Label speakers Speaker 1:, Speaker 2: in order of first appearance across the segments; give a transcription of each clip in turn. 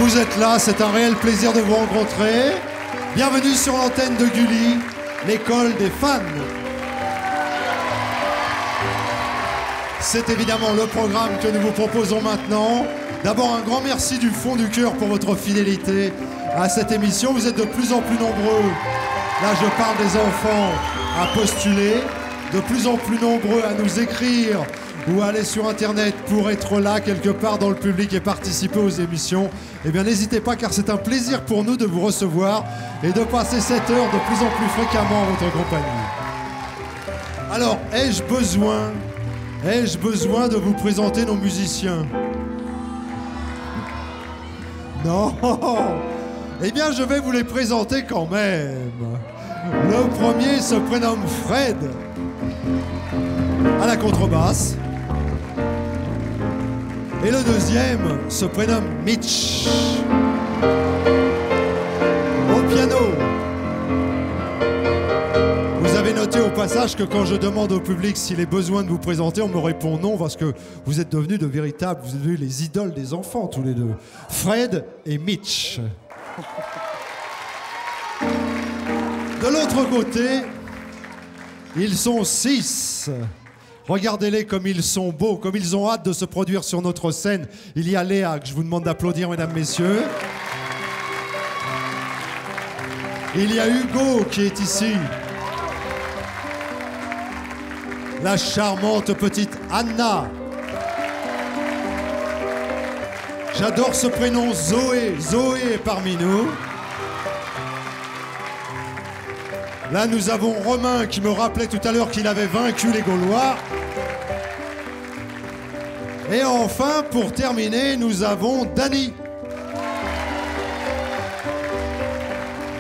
Speaker 1: vous êtes là, c'est un réel plaisir de vous rencontrer. Bienvenue sur l'antenne de Gulli, l'école des fans. C'est évidemment le programme que nous vous proposons maintenant. D'abord, un grand merci du fond du cœur pour votre fidélité à cette émission. Vous êtes de plus en plus nombreux, là je parle des enfants, à postuler, de plus en plus nombreux à nous écrire ou à aller sur Internet pour être là quelque part dans le public et participer aux émissions. Eh bien, n'hésitez pas, car c'est un plaisir pour nous de vous recevoir et de passer cette heure de plus en plus fréquemment en votre compagnie. Alors, ai-je besoin de vous présenter nos musiciens? Non. Eh bien, je vais vous les présenter quand même. Le premier se prénomme Fred, à la contrebasse. Et le deuxième se prénomme Mitch, au piano. Vous avez noté au passage que quand je demande au public s'il est besoin de vous présenter, on me répond non, parce que vous êtes devenus vous êtes devenus les idoles des enfants tous les deux. Fred et Mitch. De l'autre côté, ils sont 6. Regardez-les comme ils sont beaux, comme ils ont hâte de se produire sur notre scène. Il y a Léa, que je vous demande d'applaudir, mesdames, messieurs. Il y a Hugo qui est ici. La charmante petite Anna. J'adore ce prénom, Zoé. Zoé est parmi nous. Là, nous avons Romain qui me rappelait tout à l'heure qu'il avait vaincu les Gaulois. Et enfin, pour terminer, nous avons Dany.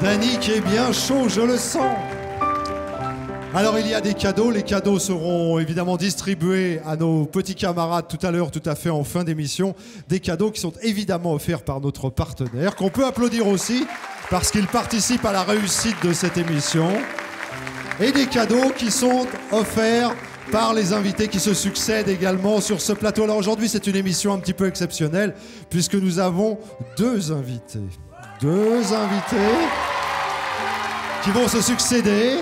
Speaker 1: Dany qui est bien chaud, je le sens. Alors, il y a des cadeaux. Les cadeaux seront évidemment distribués à nos petits camarades tout à l'heure, tout à fait en fin d'émission. Des cadeaux qui sont évidemment offerts par notre partenaire, qu'on peut applaudir aussi, parce qu'il participe à la réussite de cette émission. Et des cadeaux qui sont offerts par les invités qui se succèdent également sur ce plateau. Alors aujourd'hui, c'est une émission un petit peu exceptionnelle, puisque nous avons deux invités. Deux invités qui vont se succéder.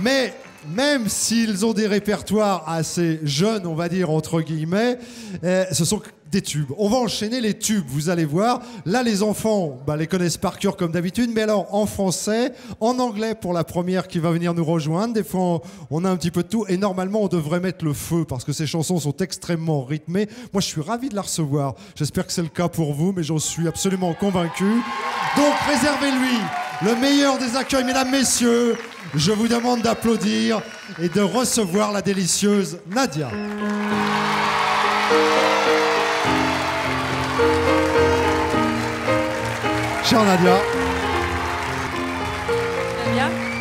Speaker 1: Mais même s'ils ont des répertoires assez jeunes, on va dire, entre guillemets, ce sont des tubes. On va enchaîner les tubes, vous allez voir. Là, les enfants les connaissent par cœur comme d'habitude, mais alors en français, en anglais pour la première qui va venir nous rejoindre. Des fois, on a un petit peu de tout. Et normalement, on devrait mettre le feu parce que ces chansons sont extrêmement rythmées. Moi, je suis ravi de la recevoir. J'espère que c'est le cas pour vous, mais j'en suis absolument convaincu. Donc, réservez-lui le meilleur des accueils, mesdames, messieurs. Je vous demande d'applaudir et de recevoir la délicieuse Nadia. Chère Nadia.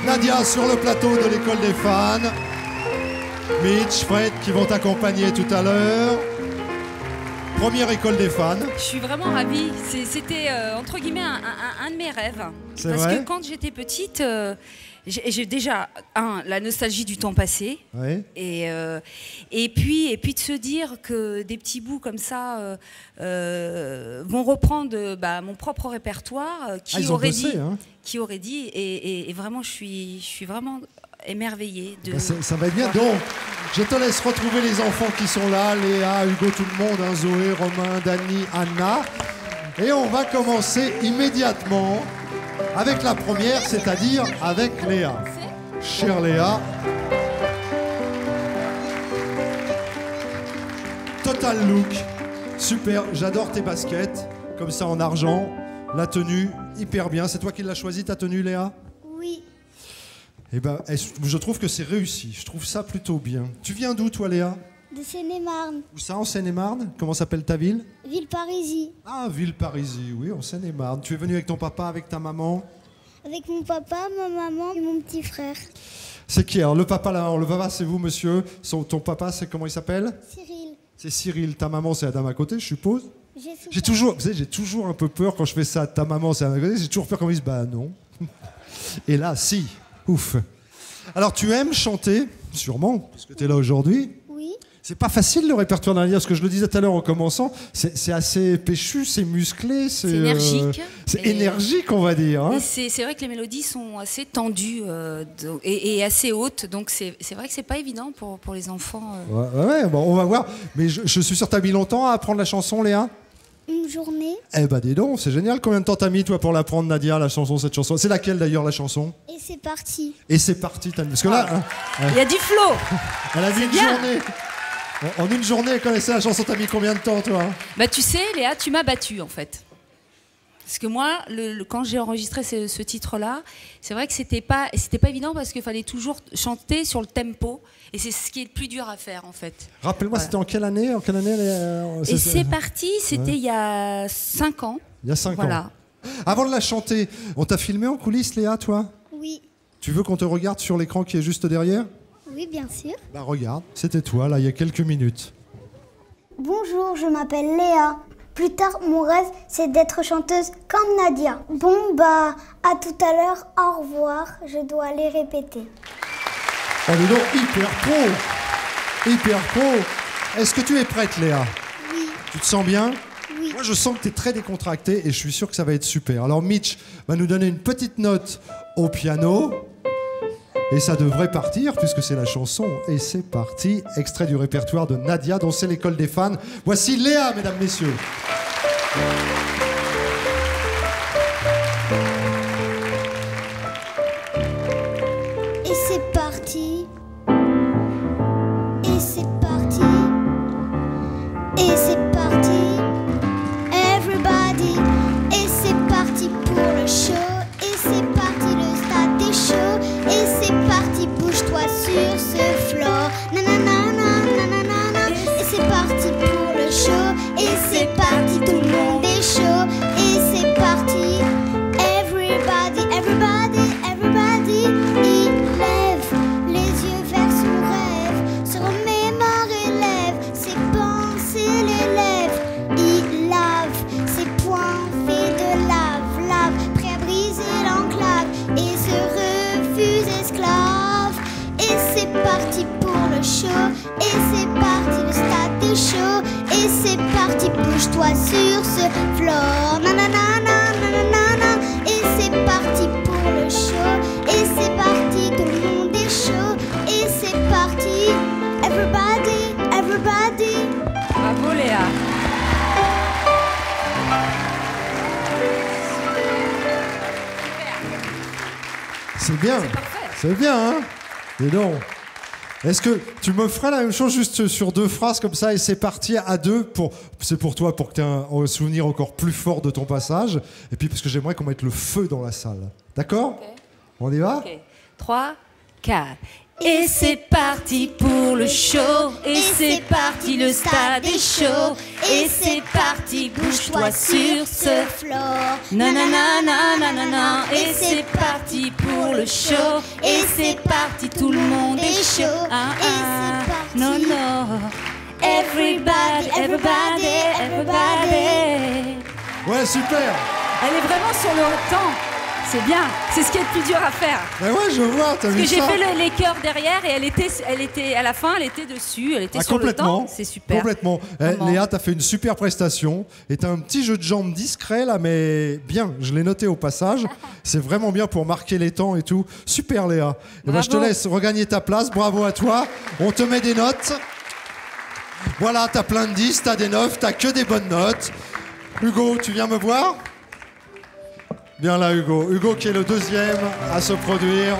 Speaker 1: Nadia sur le plateau de l'école des fans. Mitch, Fred qui vont t'accompagner tout à l'heure. Première école des fans.
Speaker 2: Je suis vraiment ravie. C'était entre guillemets un de mes rêves.
Speaker 1: C'est
Speaker 2: parce
Speaker 1: vrai
Speaker 2: que quand j'étais petite, j'ai déjà la nostalgie du temps passé.
Speaker 1: Oui.
Speaker 2: Et puis de se dire que des petits bouts comme ça vont reprendre mon propre répertoire. Qui aurait dit et vraiment je suis vraiment émerveillée de...
Speaker 1: Ça va être bien. Donc, je te laisse retrouver les enfants qui sont là, Léa, Hugo, tout le monde, hein, Zoé, Romain, Dany, Anna. Et on va commencer immédiatement avec la première, c'est-à-dire avec Léa. Chère Léa. Total look. Super, j'adore tes baskets, comme ça en argent. La tenue, hyper bien. C'est toi qui l'as choisi, ta tenue, Léa ?
Speaker 3: Oui.
Speaker 1: Eh ben, je trouve que c'est réussi. Je trouve ça plutôt bien. Tu viens d'où, toi, Léa ?
Speaker 3: De Seine-et-Marne.
Speaker 1: Où ça, en Seine-et-Marne ? Comment s'appelle ta ville ?
Speaker 3: Villeparisis.
Speaker 1: Ah, Villeparisis, oui, en Seine-et-Marne. Tu es venu avec ton papa, avec ta maman ?
Speaker 3: Avec mon papa, ma maman et mon petit frère.
Speaker 1: C'est qui ? Alors, le papa, là, le papa, c'est vous, monsieur. Ton papa, c'est comment il s'appelle ?
Speaker 3: Cyril.
Speaker 1: C'est Cyril. Ta maman, c'est la dame à côté, je suppose ?
Speaker 3: J'ai
Speaker 1: toujours, vous savez, j'ai toujours un peu peur quand je fais ça. Ta maman, c'est la dame à côté. J'ai toujours peur quand ils disent, bah non. Et là, si. Ouf. Alors, tu aimes chanter, sûrement, parce que tu es là aujourd'hui.
Speaker 3: Oui.
Speaker 1: C'est pas facile le répertoire de Nadia, parce que je le disais tout à l'heure en commençant, c'est assez péchu, c'est musclé,
Speaker 2: c'est énergique.
Speaker 1: C'est énergique, on va dire. Hein.
Speaker 2: C'est vrai que les mélodies sont assez tendues et assez hautes, donc c'est vrai que c'est pas évident pour les enfants.
Speaker 1: Ouais, bon, on va voir. Mais je suis sûr que t'as mis longtemps à apprendre la chanson, Léa?
Speaker 3: Une journée.
Speaker 1: Eh ben dis donc, c'est génial. Combien de temps t'as mis toi pour l'apprendre, Nadia, la chanson, cette chanson? C'est laquelle d'ailleurs, la chanson?
Speaker 3: Et c'est parti.
Speaker 1: Et c'est parti, parce que là...
Speaker 2: Il y a du flow.
Speaker 1: Elle a mis une journée. En une journée, elle connaissait la chanson. T'as mis combien de temps, toi?
Speaker 2: Bah tu sais, Léa, tu m'as battue en fait. Parce que moi, quand j'ai enregistré ce titre-là, c'est vrai que c'était pas évident parce qu'il fallait toujours chanter sur le tempo. Et c'est ce qui est le plus dur à faire, en fait.
Speaker 1: Rappelle-moi, C'était en quelle année?
Speaker 2: Et c'est parti, c'était il y a 5 ans.
Speaker 1: Il y a 5 ans. Avant de la chanter, on t'a filmé en coulisses, Léa, toi?
Speaker 3: Oui.
Speaker 1: Tu veux qu'on te regarde sur l'écran qui est juste derrière?
Speaker 3: Oui, bien sûr.
Speaker 1: Bah regarde, c'était toi, là, il y a quelques minutes.
Speaker 3: Bonjour, je m'appelle Léa. Plus tard, mon rêve, c'est d'être chanteuse comme Nadia. Bon, bah, à tout à l'heure, au revoir, je dois aller répéter.
Speaker 1: Oh, dis donc, hyper pro! Hyper pro! Est-ce que tu es prête, Léa?
Speaker 3: Oui.
Speaker 1: Tu te sens bien?
Speaker 3: Oui.
Speaker 1: Moi, je sens que tu es très décontractée et je suis sûr que ça va être super. Alors, Mitch va nous donner une petite note au piano. Et ça devrait partir, puisque c'est la chanson. Et c'est parti, extrait du répertoire de Nadia, dont c'est l'école des fans. Voici Léa, mesdames, messieurs.
Speaker 3: Et c'est parti. Et c'est parti. Et c'est parti. Everybody. Et c'est parti pour le show. Et c'est parti, le stade est chaud. Et c'est parti, bouge-toi sur ce floor. Nanana, nanana. Et c'est parti pour le show. Et c'est parti, tout le monde est chaud. Et c'est parti. Everybody, everybody, everybody. Il lève les yeux vers son rêve. Se remémore et lève ses pensées, les lèvres. Il lave ses poings faits de lave, lave, prêt à briser l'enclave et se refuse esclave. Et c'est parti pour le show. Et c'est parti, le stade est chaud. Et c'est parti, bouge-toi sur ce floor. Nanana, nanana. Et c'est parti pour le show. Et c'est parti, tout le monde est chaud. Et c'est parti, everybody, everybody.
Speaker 2: Bravo, Léa.
Speaker 1: C'est bien. C'est bien, hein? Dis donc. Est-ce que tu me ferais la même chose juste sur 2 phrases comme ça et c'est parti à 2 c'est pour toi pour que tu aies un souvenir encore plus fort de ton passage et puis parce que j'aimerais qu'on mette le feu dans la salle. D'accord? Okay. On y va?
Speaker 2: Okay. 3, 4. Et c'est parti pour le show. Et c'est parti, le stade est chaud. Et c'est parti, bouge-toi sur ce floor. Nanana, nanana. Et c'est parti pour le show. Et c'est parti, tout le monde est chaud. Non, non. Everybody, everybody, everybody.
Speaker 1: Ouais, super.
Speaker 2: Elle est vraiment sur le temps. C'est bien, c'est ce qui est le plus dur à faire.
Speaker 1: Mais ouais, je vois, t'as vu ça.
Speaker 2: Parce que j'ai fait les chœurs derrière et elle était à la fin, elle était dessus, elle était sur le temps. C'est super.
Speaker 1: Complètement. Léa, t'as fait une super prestation et t'as un petit jeu de jambes discret là, mais bien. Je l'ai noté au passage. C'est vraiment bien pour marquer les temps et tout. Super, Léa. Et ben, je te laisse regagner ta place. Bravo à toi. On te met des notes. Voilà, t'as plein de 10, t'as des 9, t'as que des bonnes notes. Hugo, tu viens me voir? Bien là, Hugo. Hugo qui est le 2e à se produire.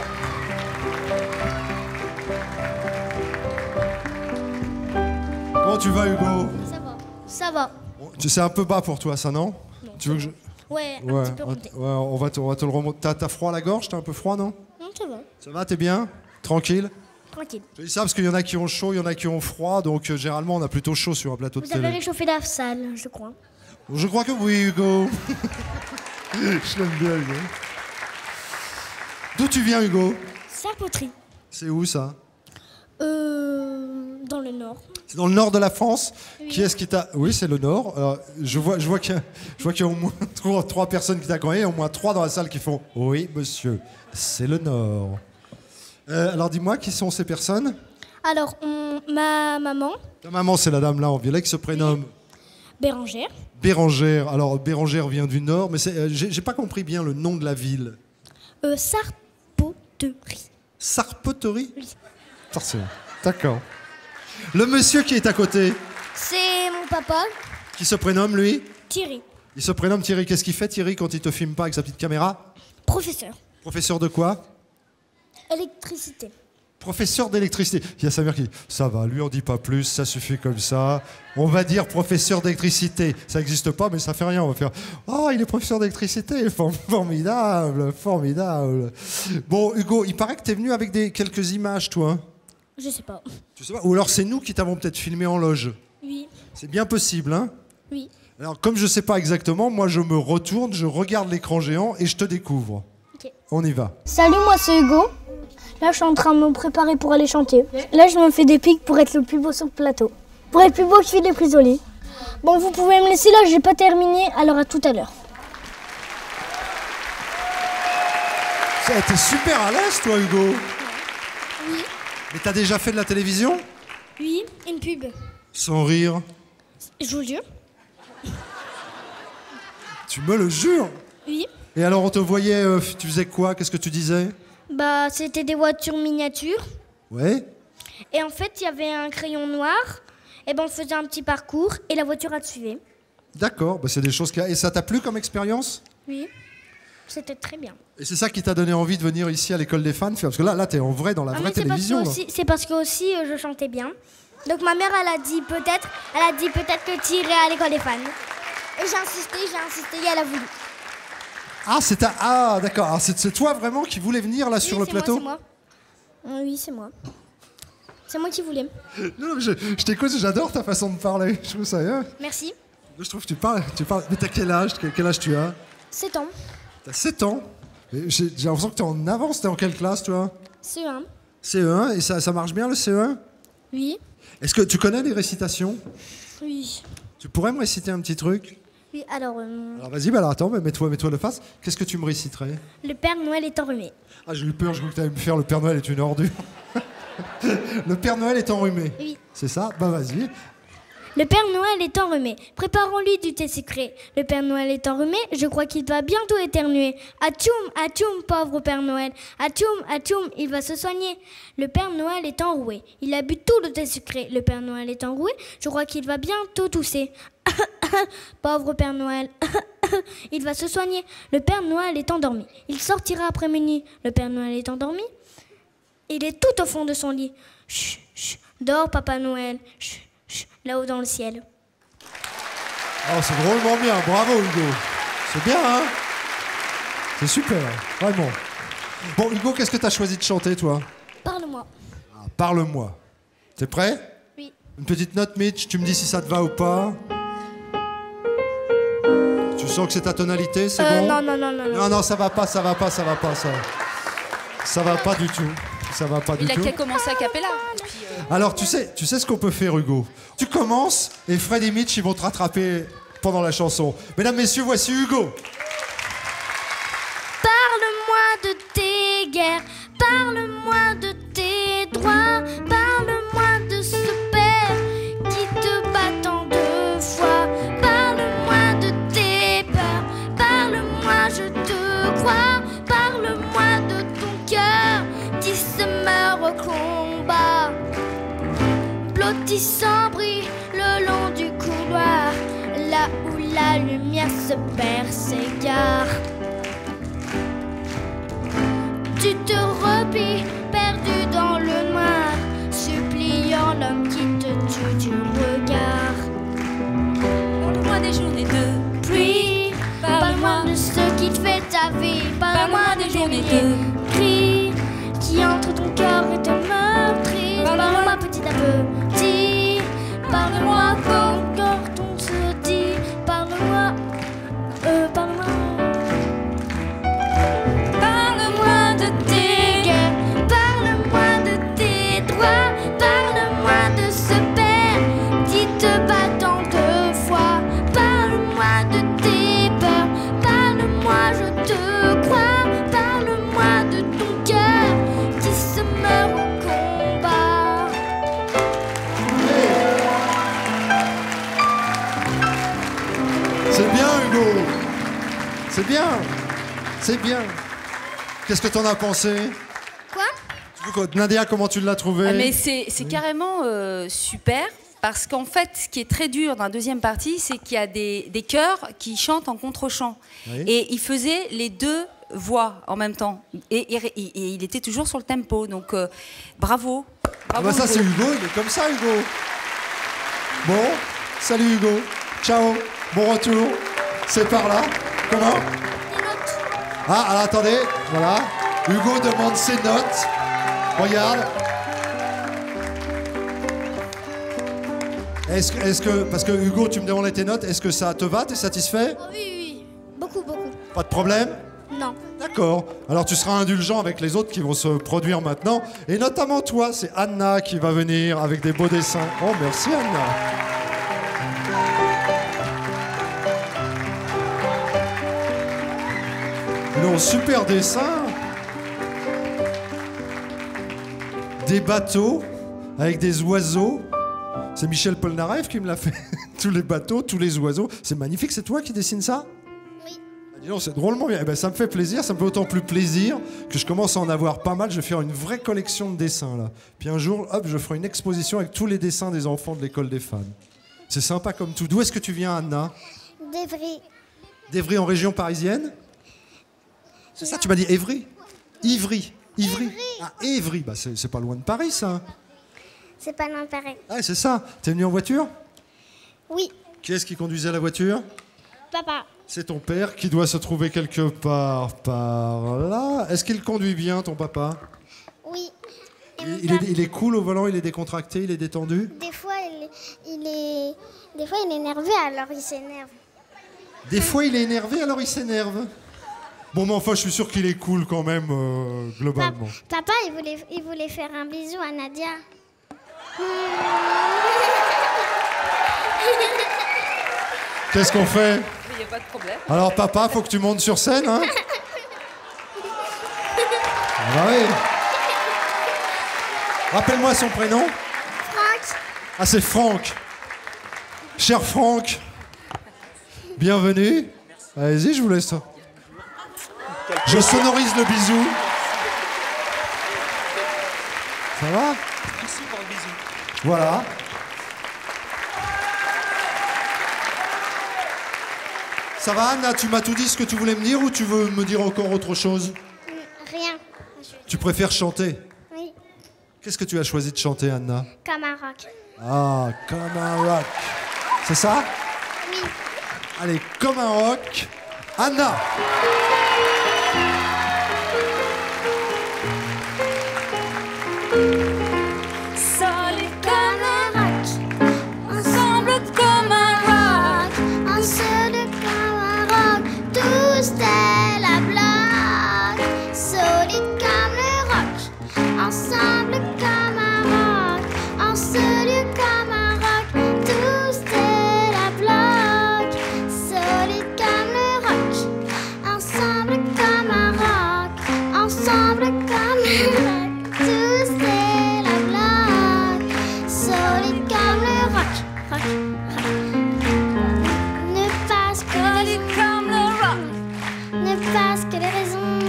Speaker 1: Comment tu vas, Hugo?
Speaker 3: Ça va. Ça va.
Speaker 1: C'est un peu bas pour toi, ça, non? Tu veux que je...
Speaker 3: Ouais, un petit peu remonté.
Speaker 1: Ouais, on va te le remonter. T'as froid à la gorge? T'as un peu froid, non?
Speaker 3: Non, ça va.
Speaker 1: Ça va, t'es bien? Tranquille?
Speaker 3: Tranquille.
Speaker 1: Je dis ça parce qu'il y en a qui ont chaud, il y en a qui ont froid, donc généralement on a plutôt chaud sur un plateau de télé.
Speaker 3: Vous avez réchauffé la salle, je crois.
Speaker 1: Je crois que oui, Hugo. Je l'aime bien, Hugo. D'où tu viens, Hugo?
Speaker 3: Saint-Poterie.
Speaker 1: C'est où, ça?
Speaker 3: Dans le nord.
Speaker 1: C'est dans le nord de la France?
Speaker 3: Oui.
Speaker 1: Qui est-ce qui t'a... Oui, c'est le nord. Alors, je vois qu'il y a au moins 3 personnes qui t'accompagnent, et au moins 3 dans la salle qui font « Oui, monsieur, c'est le nord ». Alors, dis-moi, qui sont ces personnes?
Speaker 4: Alors, ma maman...
Speaker 1: Ta maman, c'est la dame là en violet qui se prénomme...
Speaker 4: Bérangère.
Speaker 1: Bérangère. Alors, Bérangère vient du Nord, mais j'ai pas compris bien le nom de la ville.
Speaker 4: Sarpoterie.
Speaker 1: Sarpoterie?
Speaker 4: Oui.
Speaker 1: D'accord. Le monsieur qui est à côté?
Speaker 3: C'est mon papa.
Speaker 1: Qui se prénomme, lui?
Speaker 4: Thierry.
Speaker 1: Il se prénomme Thierry. Qu'est-ce qu'il fait, Thierry, quand il te filme pas avec sa petite caméra?
Speaker 4: Professeur.
Speaker 1: Professeur de quoi?
Speaker 4: Électricité.
Speaker 1: Professeur d'électricité. Il y a sa mère qui dit, ça va, lui on dit pas plus, ça suffit comme ça. On va dire professeur d'électricité. Ça n'existe pas, mais ça fait rien. On va faire, oh, il est professeur d'électricité. Formidable, formidable. Bon, Hugo, il paraît que tu es venu avec quelques images, toi. Hein?
Speaker 4: Je sais pas.
Speaker 1: Tu sais pas? Ou alors c'est nous qui t'avons peut-être filmé en loge.
Speaker 4: Oui.
Speaker 1: C'est bien possible, hein?
Speaker 4: Oui.
Speaker 1: Alors, comme je sais pas exactement, moi je me retourne, je regarde l'écran géant et je te découvre.
Speaker 4: Ok.
Speaker 1: On y va.
Speaker 4: Salut, moi c'est Hugo. Là, je suis en train de me préparer pour aller chanter. Là, je me fais des pics pour être le plus beau sur le plateau. Pour être plus beau, je fais des plus jolis. Bon, vous pouvez me laisser là, j'ai pas terminé, alors à tout à l'heure.
Speaker 1: T'es super à l'aise, toi, Hugo.
Speaker 4: Oui.
Speaker 1: Mais t'as déjà fait de la télévision?
Speaker 4: Oui, une pub.
Speaker 1: Sans rire.
Speaker 4: Je vous jure.
Speaker 1: Tu me le jures?
Speaker 4: Oui.
Speaker 1: Et alors, on te voyait, tu faisais quoi? Qu'est-ce que tu disais?
Speaker 4: Bah, c'était des voitures miniatures.
Speaker 1: Ouais.
Speaker 4: Et en fait, il y avait un crayon noir. Et ben, on faisait un petit parcours et la voiture a suivi.
Speaker 1: D'accord, bah, c'est des choses qui... Et ça t'a plu comme expérience?
Speaker 4: Oui. C'était très bien.
Speaker 1: Et c'est ça qui t'a donné envie de venir ici à l'école des fans? Parce que là t'es en vrai, dans la vraie télévision.
Speaker 4: C'est parce que aussi, je chantais bien. Donc ma mère, elle a dit peut-être que tu irais à l'école des fans. Et j'ai insisté, et elle a voulu.
Speaker 1: Ah, d'accord. Alors, c'est toi vraiment qui voulais venir là sur le plateau?
Speaker 4: C'est moi. Oui, c'est moi. C'est moi qui voulais.
Speaker 1: Non, je t'écoute, j'adore ta façon de parler. Je trouve ça bien.
Speaker 4: Merci.
Speaker 1: Je trouve que tu parles. Mais t'as quel âge? Quel âge tu as?
Speaker 4: 7 ans.
Speaker 1: T'as 7 ans? J'ai l'impression que t'es en avance. T'es en quelle classe, toi?
Speaker 4: CE1.
Speaker 1: CE1. Et ça marche bien, le CE1?
Speaker 4: Oui.
Speaker 1: Est-ce que tu connais les récitations?
Speaker 4: Oui.
Speaker 1: Tu pourrais me réciter un petit truc?
Speaker 4: Oui, alors...
Speaker 1: Alors vas-y, bah alors attends, mets-toi de face. Qu'est-ce que tu me réciterais?
Speaker 4: Le Père Noël est enrhumé.
Speaker 1: Ah, j'ai eu peur, je crois que tu allais me faire Le Père Noël est une ordure. Le Père Noël est enrhumé.
Speaker 4: Oui.
Speaker 1: C'est ça? Bah vas-y.
Speaker 4: Le Père Noël est enrhumé. Préparons-lui du thé sucré. Le Père Noël est enrhumé. Je crois qu'il va bientôt éternuer. Atchoum, atchoum, pauvre Père Noël. Atchoum, atchoum, il va se soigner. Le Père Noël est enroué. Il a bu tout le thé sucré. Le Père Noël est enroué. Je crois qu'il va bientôt tousser. Pauvre Père Noël. Il va se soigner. Le Père Noël est endormi. Il sortira après minuit. Le Père Noël est endormi. Il est tout au fond de son lit. Chut, chut. Dors, Papa Noël. Chut. Là-haut dans le ciel.
Speaker 1: Oh, c'est drôlement bien, bravo Hugo. C'est bien, hein? C'est super, vraiment. Bon, Hugo, qu'est-ce que tu as choisi de chanter, toi?
Speaker 4: Parle-moi.
Speaker 1: Ah, parle-moi. T'es prêt?
Speaker 4: Oui.
Speaker 1: Une petite note, Mitch, tu me dis si ça te va ou pas. Tu sens que c'est ta tonalité, c'est bon? Non, ça va pas. Ça va pas du tout. Ça va pas du tout.
Speaker 2: Il a qu'à commencer à cappella.
Speaker 1: Alors, tu sais ce qu'on peut faire, Hugo? Tu commences et Fred et Mitch, ils vont te rattraper pendant la chanson. Mesdames, messieurs, voici Hugo.
Speaker 4: Parle-moi de tes guerres, parle-moi de tes droits, parle-moi de ce père qui te bat tant de fois. Parle-moi de tes peurs, parle-moi, je te crois. Parle-moi de ton cœur qui se meurt au combat. Blottissant brille le long du couloir, là où la lumière se perd, s'égare. Tu te replies, perdu dans le noir, suppliant l'homme qui te tue du regard.
Speaker 2: Parle-moi des journées de
Speaker 4: Pluie, parle-moi de ce qui te fait ta vie. Parle-moi des journées de cris qui entre ton cœur et te meurtrit. Parle-moi petit à petit, parle-moi quand encore ton se dit. Parle-moi, parle-moi. Parle-moi de tes guerres, parle-moi de tes droits, parle-moi de ce père qui te bat tant de fois. Parle-moi de tes peurs, parle-moi, je te crois. Parle-moi de
Speaker 1: C'est bien. C'est bien. Qu'est-ce que t'en as pensé?
Speaker 3: Quoi?
Speaker 1: Nadia, comment tu l'as trouvé?
Speaker 2: Mais c'est carrément super. Parce qu'en fait, ce qui est très dur dans la deuxième partie, c'est qu'il y a des chœurs qui chantent en contre-chant. Oui. Et il faisait les deux voix en même temps. Et il était toujours sur le tempo. Donc, bravo. Bravo,
Speaker 1: ça, c'est Hugo. Il est comme ça, Hugo. Bon, salut Hugo. Ciao. Bon retour. C'est par là. Comment? Ah, alors attendez. Voilà. Hugo demande ses notes. Regarde. Est-ce que, parce que Hugo, tu me demandais tes notes, est-ce que ça te va? T'es satisfait?
Speaker 3: Oh, oui. Beaucoup.
Speaker 1: Pas de problème?
Speaker 3: Non.
Speaker 1: D'accord. Alors tu seras indulgent avec les autres qui vont se produire maintenant. Et notamment toi, c'est Anna qui va venir avec des beaux dessins. Oh, merci Anna. Non, super dessin. Des bateaux avec des oiseaux. C'est Michel Polnareff qui me l'a fait. Tous les bateaux, tous les oiseaux. C'est magnifique. C'est toi qui dessines ça?
Speaker 3: Oui.
Speaker 1: Dis donc, c'est drôlement bien. Eh ben, ça me fait plaisir. Ça me fait autant plus plaisir que je commence à en avoir pas mal. Je vais faire une vraie collection de dessins, là. Puis un jour, hop, je ferai une exposition avec tous les dessins des enfants de l'école des fans. C'est sympa comme tout. D'où est-ce que tu viens, Anna?
Speaker 3: d'Evry.
Speaker 1: D'Evry, en région parisienne? C'est ça, tu m'as dit Évry? Ivry. Ah, Évry. Bah, c'est pas loin de Paris, ça.
Speaker 3: C'est pas loin de Paris.
Speaker 1: Ah, c'est ça. T'es venu en voiture?
Speaker 3: Oui.
Speaker 1: Qui est-ce qui conduisait la voiture?
Speaker 3: Papa.
Speaker 1: C'est ton père qui doit se trouver quelque part par là. Est-ce qu'il conduit bien, ton papa?
Speaker 3: Oui.
Speaker 1: Il est cool au volant, il est décontracté, il est détendu?
Speaker 3: Des fois, il est énervé, alors il s'énerve.
Speaker 1: Des fois, il est énervé, alors il s'énerve. Bon, mais enfin, je suis sûr qu'il est cool quand même, globalement.
Speaker 3: Papa, il voulait faire un bisou à Nadia.
Speaker 1: Qu'est-ce qu'on fait?
Speaker 2: Il n'y a pas de problème.
Speaker 1: Alors, papa, faut que tu montes sur scène, hein? Ah oui. Rappelle-moi son prénom.
Speaker 3: Franck.
Speaker 1: Ah, c'est Franck. Cher Franck, bienvenue. Allez-y, je vous laisse. Je sonorise le bisou. Ça va?
Speaker 5: Merci pour le bisou.
Speaker 1: Voilà. Ça va, Anna? Tu m'as tout dit ce que tu voulais me dire ou tu veux me dire encore autre chose?
Speaker 3: Rien.
Speaker 1: Tu préfères chanter?
Speaker 3: Oui.
Speaker 1: Qu'est-ce que tu as choisi de chanter, Anna?
Speaker 3: Comme un rock.
Speaker 1: Ah, comme un rock. C'est ça?
Speaker 3: Oui.
Speaker 1: Allez, comme un rock. Anna!
Speaker 2: Solide comme un rock, ensemble comme un rock,
Speaker 3: Ensemble comme un rock, tous tel à bloc. Solide comme le rock, ensemble comme un rock, ensemble comme un rock, tous tel à bloc. Solide comme le rock, ensemble comme un rock, ensemble comme un rock. Tous tel à bloc, solide comme le rock, rock, rock. Ne passe que les raisons,
Speaker 2: comme le rock.
Speaker 3: ne passe que les raisons,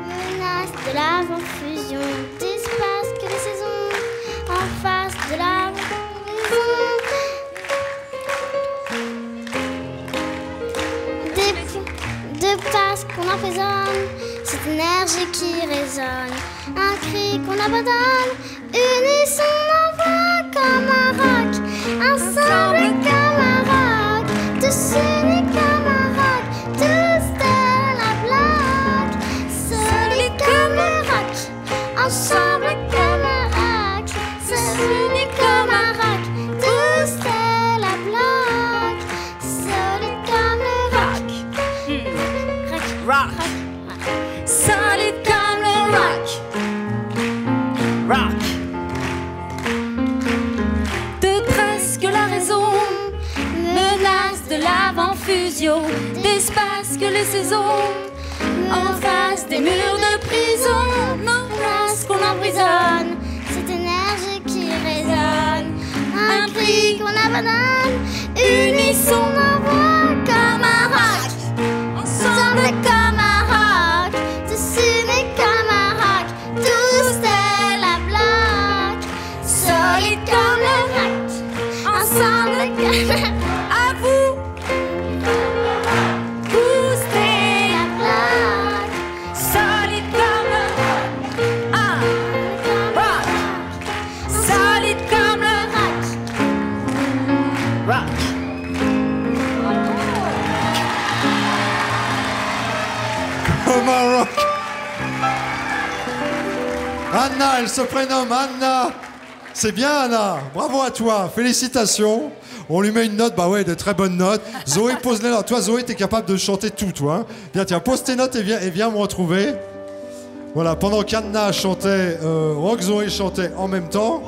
Speaker 3: menace de l'avant-fusion, d'espace que les saisons, en face de la raison. De passe qu'on emprisonne, cette énergie qui résonne, un cri qu'on abandonne, unisson envoie comme un rock, ensemble comme un rock, tous unis comme un rock, tous tel à bloc, solides comme le rock, ensemble comme un rock, unis comme un rock, tous tel à bloc, solides comme le rock.
Speaker 2: Rock. Solide comme le rock. Rock. De presque la raison, menace de l'avant-fusion, d'espace que les saisons, en face des murs de prison, nos places qu'on emprisonne,
Speaker 3: Cette énergie qui résonne, un cri qu'on abandonne, unisson envoie comme un rock, ensemble
Speaker 1: Anna, elle se prénomme Anna. C'est bien, Anna. Bravo à toi. Félicitations. On lui met une note, bah ouais, de très bonnes notes. Zoé, pose les notes. Toi, Zoé, t'es capable de chanter tout, toi. Hein. Viens, tiens, pose tes notes et viens me retrouver. Voilà, pendant qu'Anna chantait, Rock Zoé chantait en même temps.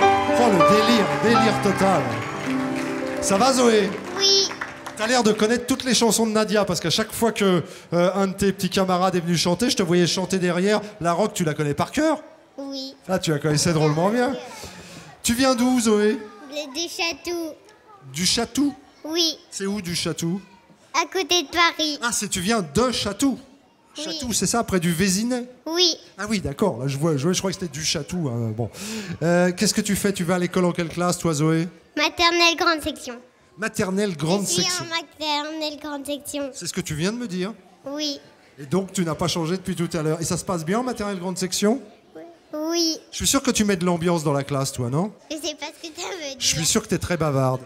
Speaker 1: Oh, le délire total. Ça va, Zoé?
Speaker 3: Oui.
Speaker 1: T'as l'air de connaître toutes les chansons de Nadia, parce qu'à chaque fois que un de tes petits camarades est venu chanter, je te voyais chanter derrière. La Rock, tu la connais par cœur?
Speaker 3: Oui.
Speaker 1: Ah, tu la connaissais drôlement bien. Tu viens d'où, Zoé?
Speaker 3: Du château.
Speaker 1: Du Château?
Speaker 3: Oui.
Speaker 1: C'est où, du Château?
Speaker 3: À côté de Paris.
Speaker 1: Ah, tu viens de Château.
Speaker 3: Oui.
Speaker 1: Château, c'est ça, près du Vésinet?
Speaker 3: Oui.
Speaker 1: Ah oui, d'accord. Là, je crois que c'était du Château. Hein. Bon. Qu'est-ce que tu fais? Tu vas à l'école en quelle classe, toi, Zoé?
Speaker 3: Maternelle grande section.
Speaker 1: Maternelle grande
Speaker 3: Je suis
Speaker 1: section.
Speaker 3: en maternelle grande section.
Speaker 1: C'est ce que tu viens de me dire.
Speaker 3: Oui.
Speaker 1: Et donc, tu n'as pas changé depuis tout à l'heure. Et ça se passe bien en maternelle grande section?
Speaker 3: Oui.
Speaker 1: Je suis sûr que tu mets de l'ambiance dans la classe, toi, non?
Speaker 3: Je sais pas ce que ça veut dire.
Speaker 1: Je suis sûr que tu es très bavarde.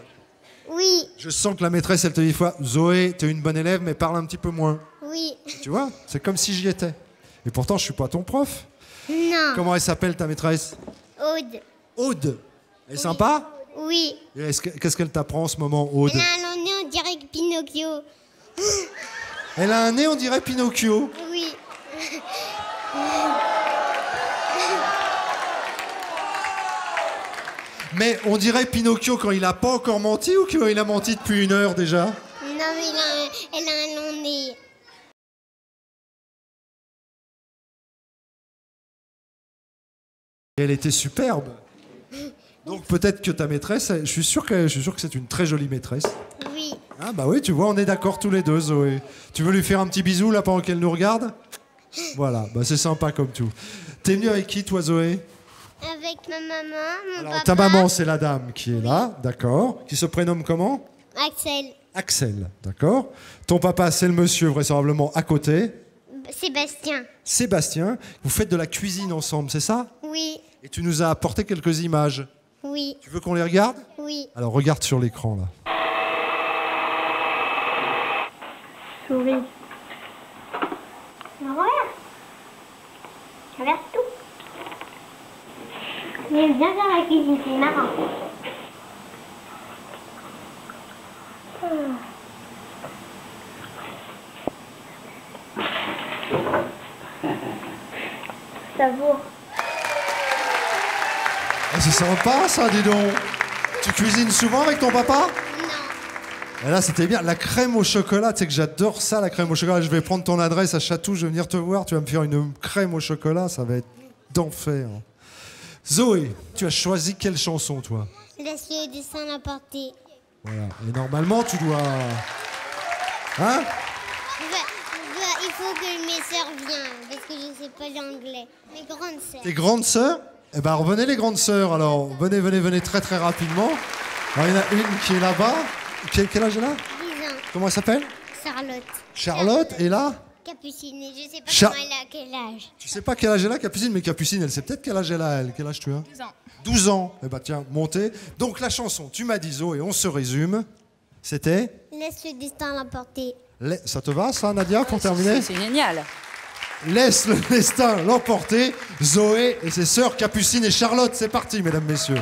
Speaker 3: Oui.
Speaker 1: Je sens que la maîtresse, elle te dit fois, Zoé, t'es une bonne élève, mais parle un petit peu moins.
Speaker 3: Oui.
Speaker 1: Tu vois? C'est comme si j'y étais. Et pourtant, je suis pas ton prof.
Speaker 3: Non.
Speaker 1: Comment elle s'appelle, ta maîtresse?
Speaker 3: Aude.
Speaker 1: Aude. Elle est sympa?
Speaker 3: Oui.
Speaker 1: Et qu'est-ce qu'elle t'apprend en ce moment, Aude?
Speaker 3: Elle a un nez, on dirait Pinocchio.
Speaker 1: Elle a un nez, on dirait Pinocchio.
Speaker 3: Oui.
Speaker 1: Mais on dirait Pinocchio quand il a pas encore menti ou quand il a menti depuis 1 heure déjà?
Speaker 3: Non, mais elle a un long nez.
Speaker 1: Et elle était superbe. Donc peut-être que ta maîtresse, je suis sûr que c'est une très jolie maîtresse.
Speaker 3: Oui.
Speaker 1: Ah bah oui, tu vois, on est d'accord tous les deux, Zoé. Tu veux lui faire un petit bisou là pendant qu'elle nous regarde? Voilà, bah c'est sympa comme tout. T'es venu avec qui, toi, Zoé?
Speaker 3: Avec ma maman, mon
Speaker 1: Alors
Speaker 3: papa.
Speaker 1: ta maman, c'est la dame qui est là, d'accord. Qui se prénomme comment?
Speaker 3: Axel.
Speaker 1: Axel, d'accord. Ton papa, c'est le monsieur vraisemblablement à côté.
Speaker 3: Sébastien.
Speaker 1: Sébastien, vous faites de la cuisine ensemble, c'est ça?
Speaker 3: Oui.
Speaker 1: Et tu nous as apporté quelques images.
Speaker 3: Oui.
Speaker 1: Tu veux qu'on les regarde?
Speaker 3: Oui.
Speaker 1: Alors regarde sur l'écran là.
Speaker 4: Souris. Regarde. Regarde tout. J'aime bien faire la cuisine, c'est marrant. Savoure.
Speaker 1: Ah, c'est sympa ça, dis donc. Tu cuisines souvent avec ton papa?
Speaker 3: Non.
Speaker 1: Et là, c'était bien. La crème au chocolat, tu sais que j'adore ça, la crème au chocolat. Je vais prendre ton adresse à Château, je vais venir te voir. Tu vas me faire une crème au chocolat, ça va être d'enfer. Zoé, tu as choisi quelle chanson, toi?
Speaker 3: Laisse le destin l'emporter.
Speaker 1: Voilà. Et normalement, tu dois... Hein?
Speaker 3: Il faut que mes sœurs viennent, parce que je sais pas l'anglais. Mes grandes sœurs.
Speaker 1: Tes grandes sœurs? Eh ben, revenez les grandes sœurs, alors. Venez très très rapidement. Alors, il y en a une qui est là-bas. Quel âge elle a?
Speaker 3: 10 ans.
Speaker 1: Comment elle s'appelle?
Speaker 3: Charlotte.
Speaker 1: Charlotte, et là?
Speaker 3: Capucine, et je sais pas
Speaker 1: Cha-
Speaker 3: comment elle a quel âge.
Speaker 1: Tu sais pas quel âge elle a, Capucine, mais Capucine, elle sait peut-être quel âge elle a, elle. Quel âge tu as?
Speaker 2: 12 ans.
Speaker 1: 12 ans. Eh ben tiens, montez. Donc la chanson, tu m'as dit Zoé, on se résume. C'était?
Speaker 3: Laisse le destin l'emporter.
Speaker 1: Ça te va ça, Nadia, pour terminer?
Speaker 2: C'est génial.
Speaker 1: Laisse le destin l'emporter. Zoé et ses sœurs Capucine et Charlotte. C'est parti, mesdames, messieurs.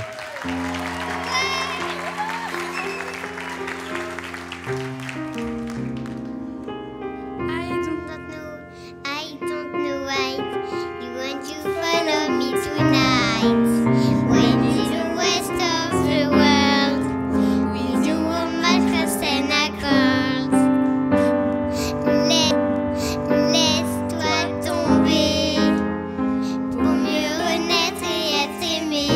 Speaker 3: I don't know why you want to follow me tonight. When in the west of the world, with the woman cross and across. Laisse-toi tomber pour mieux renaître et être aimé.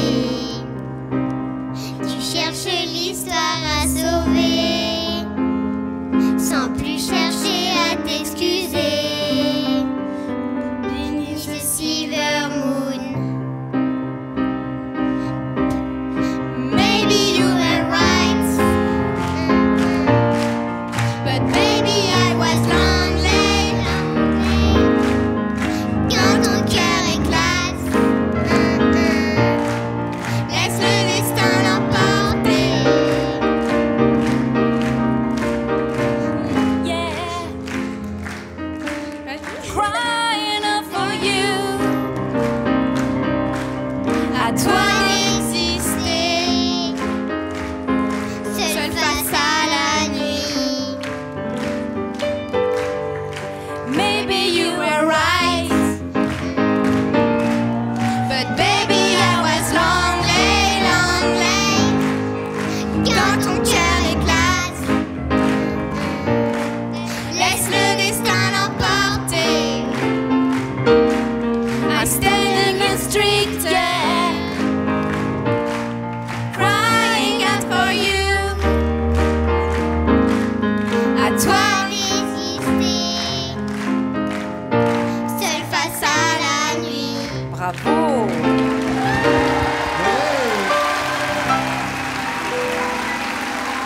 Speaker 2: Bravo.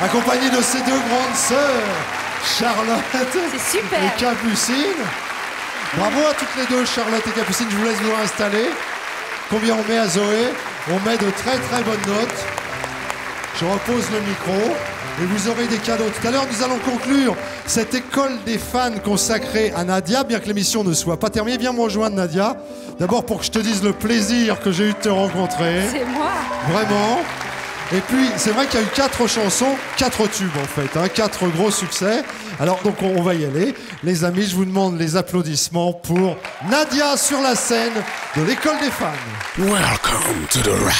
Speaker 1: Accompagné de ses deux grandes sœurs, Charlotte et Capucine. Bravo à toutes les deux, Charlotte et Capucine. Je vous laisse vous installer. Combien on met à Zoé? On met de très très bonnes notes. Je repose le micro et vous aurez des cadeaux. Tout à l'heure, nous allons conclure cette école des fans consacrée à Nadia, bien que l'émission ne soit pas terminée. Viens me rejoindre, Nadia. D'abord pour que je te dise le plaisir que j'ai eu de te rencontrer.
Speaker 2: C'est moi.
Speaker 1: Vraiment. Et puis, c'est vrai qu'il y a eu 4 chansons, 4 tubes en fait, hein, 4 gros succès. Alors, donc, on va y aller. Les amis, je vous demande les applaudissements pour Nadia sur la scène de l'école des fans.
Speaker 5: Welcome to the rock.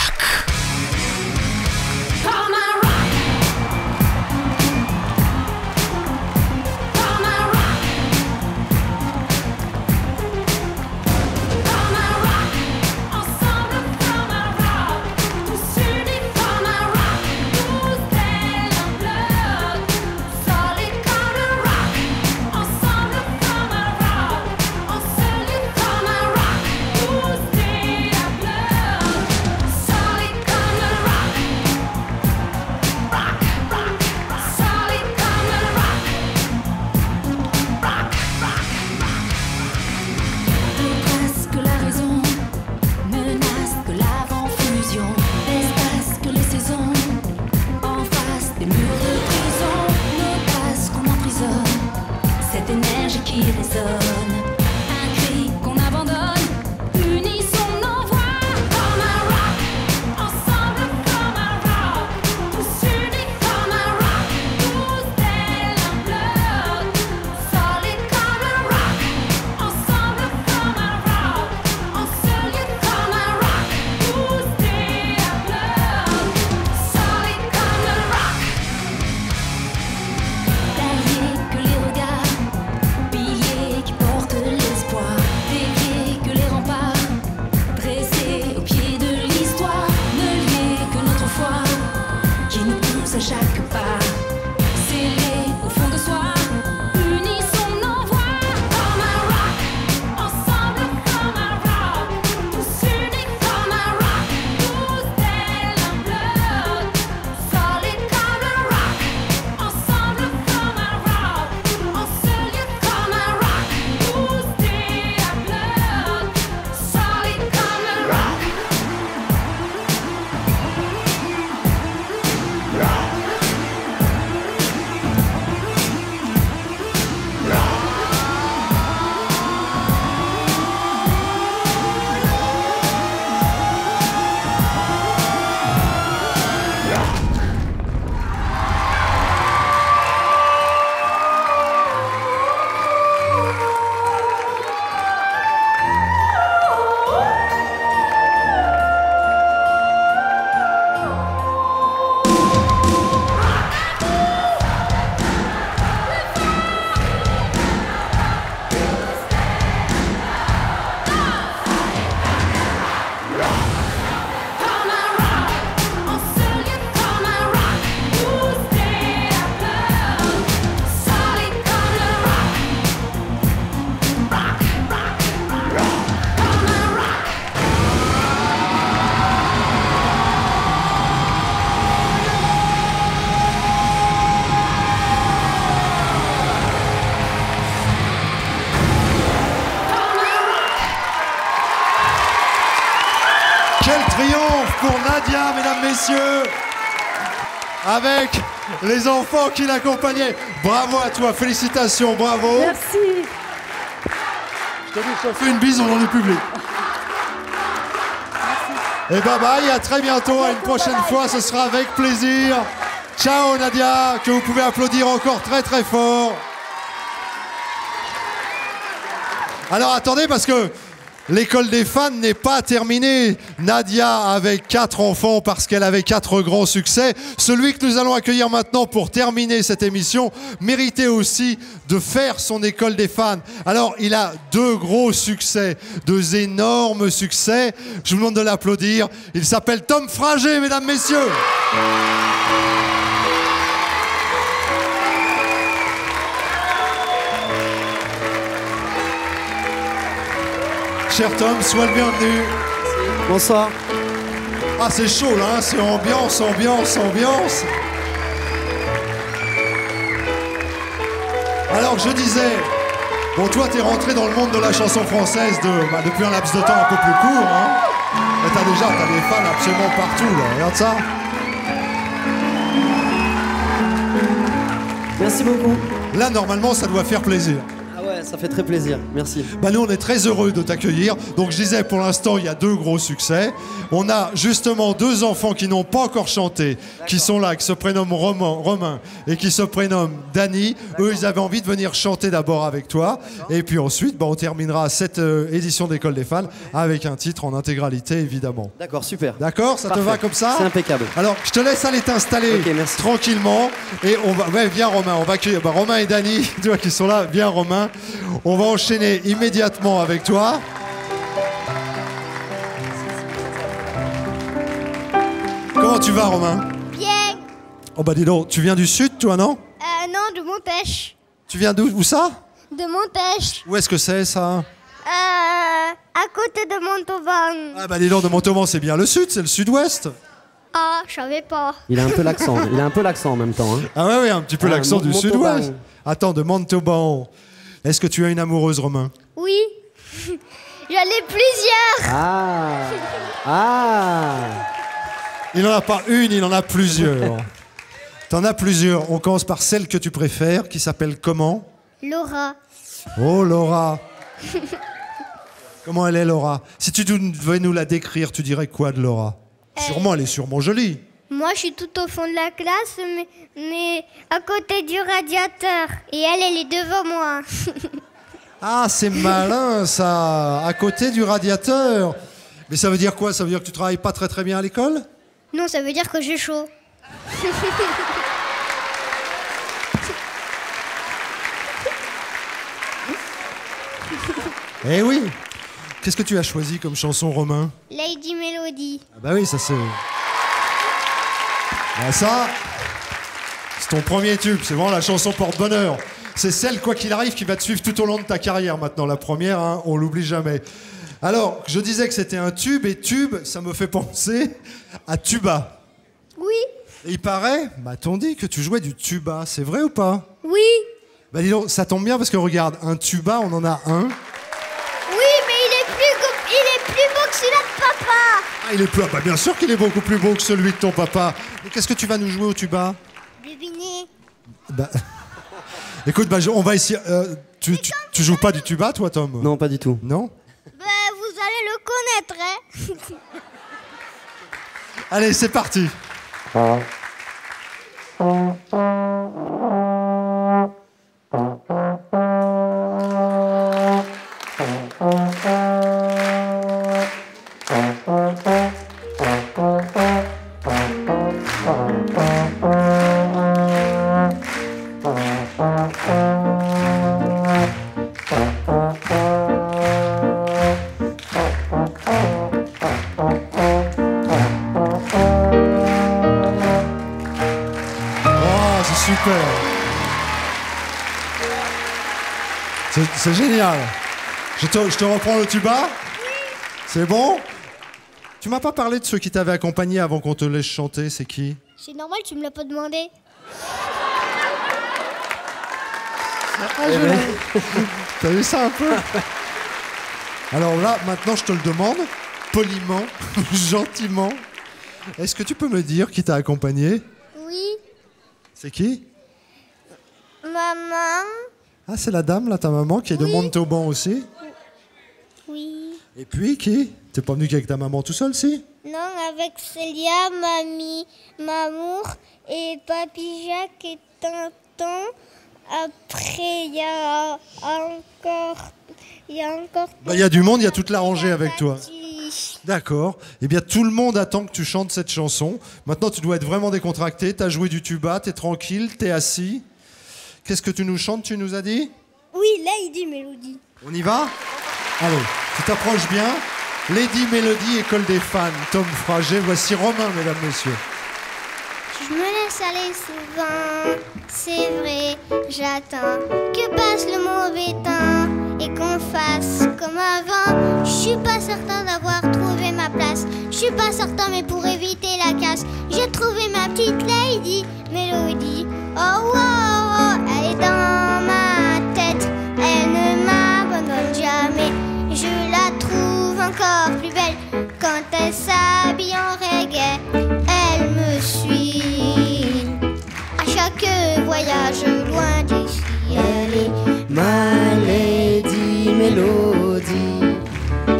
Speaker 1: Mesdames, messieurs, avec les enfants qui l'accompagnaient. Bravo à toi, félicitations, bravo.
Speaker 2: Merci.
Speaker 1: Je te dis, je te fais une bise dans le public. Et bye bye, à très bientôt, à une prochaine fois, ce sera avec plaisir. Ciao Nadia, que vous pouvez applaudir encore très très fort. Alors attendez, parce que l'école des fans n'est pas terminée. Nadia avait 4 enfants parce qu'elle avait 4 grands succès. Celui que nous allons accueillir maintenant pour terminer cette émission méritait aussi de faire son école des fans. Alors, il a 2 gros succès, 2 énormes succès. Je vous demande de l'applaudir. Il s'appelle Tom Frager, mesdames, messieurs. Cher Tom, sois le bienvenu.
Speaker 6: Bonsoir.
Speaker 1: Ah, c'est chaud là, hein, c'est ambiance, ambiance, ambiance. Alors je disais, bon toi t'es rentré dans le monde de la chanson française depuis un laps de temps un peu plus court, hein. Mais t'as des fans absolument partout là, regarde ça.
Speaker 6: Merci beaucoup.
Speaker 1: Là normalement ça doit faire plaisir.
Speaker 6: Ah ouais, ça fait très plaisir, merci.
Speaker 1: Bah nous on est très heureux de t'accueillir. Donc je disais pour l'instant il y a 2 gros succès. On a justement 2 enfants qui n'ont pas encore chanté, qui sont là, qui se prénomment Romain et qui se prénomment Dany. Eux ils avaient envie de venir chanter d'abord avec toi. Et puis ensuite on terminera cette édition d'École des fans avec un titre en intégralité évidemment.
Speaker 6: D'accord, super.
Speaker 1: D'accord, ça te va comme ça?
Speaker 6: C'est impeccable.
Speaker 1: Alors je te laisse aller t'installer tranquillement. Et on va, ouais, viens Romain, on va accueillir Romain et Dany, tu vois qui sont là. Viens Romain. On va enchaîner immédiatement avec toi. Comment tu vas, Romain?
Speaker 3: Bien.
Speaker 1: Oh bah dis donc, tu viens du sud, toi, non?
Speaker 3: Non, de Montpêche.
Speaker 1: Tu viens d'où? Où ça?
Speaker 3: De Montpêche.
Speaker 1: Où est-ce que c'est, ça?
Speaker 3: À côté de Montauban.
Speaker 1: Ah bah dis donc, de Montauban, c'est bien le sud, c'est le sud-ouest.
Speaker 3: Ah, je savais pas.
Speaker 6: Il a un peu l'accent, en même temps. Hein.
Speaker 1: Ah ouais, un petit peu l'accent du
Speaker 6: Montauban.
Speaker 1: sud-ouest. Attends, de Montauban. Est-ce que tu as une amoureuse, Romain?
Speaker 3: Oui. J'en ai plusieurs.
Speaker 6: Ah.
Speaker 1: Il n'en a pas une, il en a plusieurs. T'en as plusieurs. On commence par celle que tu préfères, qui s'appelle comment?
Speaker 3: Laura.
Speaker 1: Oh, Laura. Comment elle est, Laura? Si tu devais nous la décrire, tu dirais quoi de Laura? Sûrement, elle est sûrement jolie.
Speaker 3: Moi, je suis tout au fond de la classe, mais à côté du radiateur. Et elle est devant moi.
Speaker 1: Ah, c'est malin, ça. À côté du radiateur. Mais ça veut dire quoi? Ça veut dire que tu travailles pas très très bien à l'école?
Speaker 3: Non, ça veut dire que j'ai chaud.
Speaker 1: Eh oui. Qu'est-ce que tu as choisi comme chanson, Romain?
Speaker 3: Lady Melody.
Speaker 1: Ah bah oui, ça c'est... Ah, ça, c'est ton premier tube, c'est vraiment la chanson porte-bonheur. C'est celle, quoi qu'il arrive, qui va te suivre tout au long de ta carrière maintenant. La première, hein, on l'oublie jamais. Alors, je disais que c'était un tube, et tube, ça me fait penser à tuba.
Speaker 3: Oui.
Speaker 1: Et il paraît, m'a-t-on dit, que tu jouais du tuba, c'est vrai ou pas?
Speaker 3: Oui.
Speaker 1: Bah dis donc, ça tombe bien parce que regarde, un tuba, on en a un.
Speaker 3: Oui, mais il est plus beau que celui-là de papa.
Speaker 1: Ah, il est plus... bah, bien sûr qu'il est beaucoup plus beau que celui de ton papa. Mais qu'est-ce que tu vas nous jouer au tuba?
Speaker 3: Devinez.
Speaker 1: Bah... Écoute, bah, on va essayer... tu joues pas du tuba, toi, Tom?
Speaker 6: Non, pas du tout.
Speaker 1: Non?
Speaker 3: Bah, vous allez le connaître, hein.
Speaker 1: Allez, c'est parti. Super. C'est génial. Je te reprends le tuba. C'est bon? Tu m'as pas parlé de ceux qui t'avaient accompagné avant qu'on te laisse chanter, c'est qui?
Speaker 3: C'est normal, tu me l'as pas demandé.
Speaker 1: T'as vu ça un peu? Alors là, maintenant, je te le demande, poliment, gentiment. Est-ce que tu peux me dire qui t'a accompagné?
Speaker 3: Oui.
Speaker 1: C'est qui?
Speaker 3: Maman.
Speaker 1: Ah, c'est la dame, là, ta maman, qui est de Montauban aussi?
Speaker 3: Oui.
Speaker 1: Et puis, qui? T'es pas venu qu'avec ta maman tout seul, si?
Speaker 3: Non, avec Célia, Mamie, Mamour et Papy Jacques et Tonton. Après, il y a encore... Il
Speaker 1: y a du monde, il y a toute la rangée avec toi. D'accord. Eh bien, tout le monde attend que tu chantes cette chanson. Maintenant, tu dois être vraiment décontracté. T'as joué du tuba, t'es tranquille, t'es assis. Qu'est-ce que tu nous chantes, tu nous as dit?
Speaker 3: Oui, Lady Melody.
Speaker 1: On y va? Allez, tu t'approches bien. Lady Melody, École des fans. Tom Frager, voici Romain, mesdames, messieurs.
Speaker 3: Je me laisse aller souvent, c'est vrai, j'attends que passe le mauvais temps et qu'on fasse comme avant. Je suis pas certain d'avoir trouvé ma place Je suis pas certain, mais pour éviter la casse, j'ai trouvé ma petite lady, Mélodie. Oh, oh, oh, elle est dans ma tête, elle ne m'abandonne jamais. Je la trouve encore plus belle quand elle s'habille en reggae. Elle me suit à chaque voyage loin d'ici. Elle est
Speaker 6: ma lady Mélodie.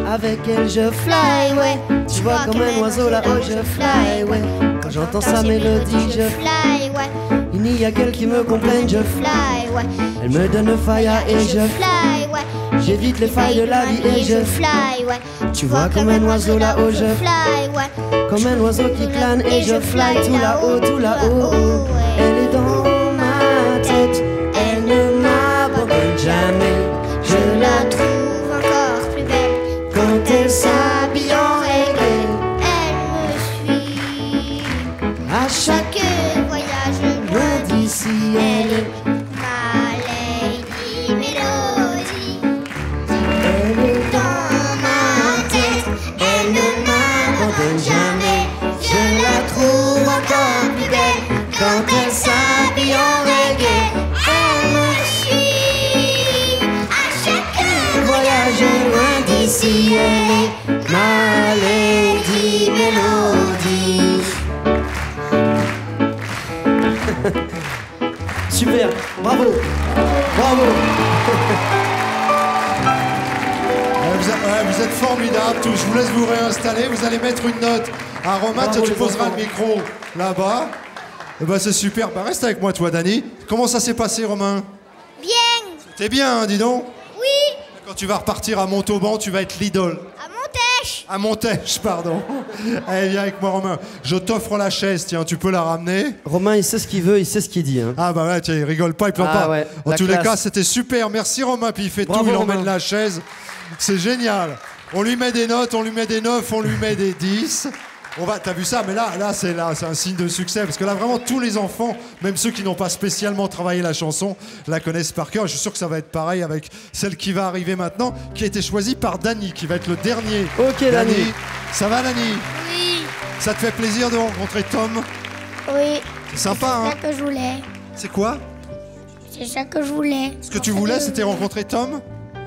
Speaker 6: Avec elle je fly, ouais. Tu vois comme un oiseau là-haut je fly, ouais. Quand j'entends sa mélodie je
Speaker 3: fly, ouais.
Speaker 6: Il n'y a qu'elle qui me comprenne, je
Speaker 3: fly, ouais.
Speaker 6: Elle me donne fire et je
Speaker 3: fly, ouais.
Speaker 6: J'évite les failles de la vie et je
Speaker 3: fly, ouais.
Speaker 6: Tu vois comme un oiseau là-haut je
Speaker 3: fly, ouais.
Speaker 6: Comme un oiseau qui plane et je fly tout là-haut, tout là-haut. Elle est dans ma tête, elle ne m'abandonne jamais.
Speaker 3: Je la trouve encore plus belle
Speaker 6: quand elle s'habille en reggae.
Speaker 3: Elle me suit
Speaker 6: à chaque
Speaker 3: voyage
Speaker 6: loin d'ici. Elle est
Speaker 3: ma lady Mélodie.
Speaker 6: Elle est
Speaker 3: Dans ma tête, elle ne m'abandonne jamais. Je la trouve encore plus belle quand elle s'habille en reggae. Elle me suit à chaque
Speaker 6: voyage loin d'ici. Elle est ma lady Mélodie. Super, bravo, bravo.
Speaker 1: Vous êtes formidables tous. Je vous laisse vous réinstaller. Vous allez mettre une note à Romain.
Speaker 6: Bravo,
Speaker 1: tu poseras
Speaker 6: enfants.
Speaker 1: le micro là-bas. Et ben c'est super. Bah, reste avec moi, toi, Dani. Comment ça s'est passé, Romain?
Speaker 3: Bien.
Speaker 1: T'es bien, hein, dis donc.
Speaker 3: Oui.
Speaker 1: Quand tu vas repartir à Montauban, tu vas être l'idole.
Speaker 3: À Montèche.
Speaker 1: À Montèche, pardon. Allez, viens avec moi, Romain. Je t'offre la chaise, tiens, tu peux la ramener.
Speaker 6: Romain, il sait ce qu'il veut, il sait ce qu'il dit. Hein.
Speaker 1: Ah bah ouais, tiens, il rigole pas, il pleure
Speaker 6: Ah
Speaker 1: pas.
Speaker 6: ouais,
Speaker 1: En
Speaker 6: la
Speaker 1: tous les
Speaker 6: classe.
Speaker 1: cas, c'était super. Merci, Romain. Puis il fait
Speaker 6: Bravo,
Speaker 1: tout, il
Speaker 6: Romain.
Speaker 1: emmène la chaise. C'est génial. On lui met des notes, on lui met des 9, on lui met des 10. T'as vu ça, mais là, c'est un signe de succès, parce que là, vraiment, tous les enfants, même ceux qui n'ont pas spécialement travaillé la chanson, la connaissent par cœur. Je suis sûr que ça va être pareil avec celle qui va arriver maintenant, qui a été choisie par Dani, qui va être le dernier.
Speaker 6: Ok, Dani.
Speaker 1: Ça va, Dani?
Speaker 3: Oui.
Speaker 1: Ça te fait plaisir de rencontrer Tom?
Speaker 3: Oui.
Speaker 1: C'est sympa, hein?
Speaker 3: C'est ça que je voulais.
Speaker 1: C'est quoi?
Speaker 3: C'est ça que je voulais.
Speaker 1: Ce que tu voulais, c'était rencontrer Tom?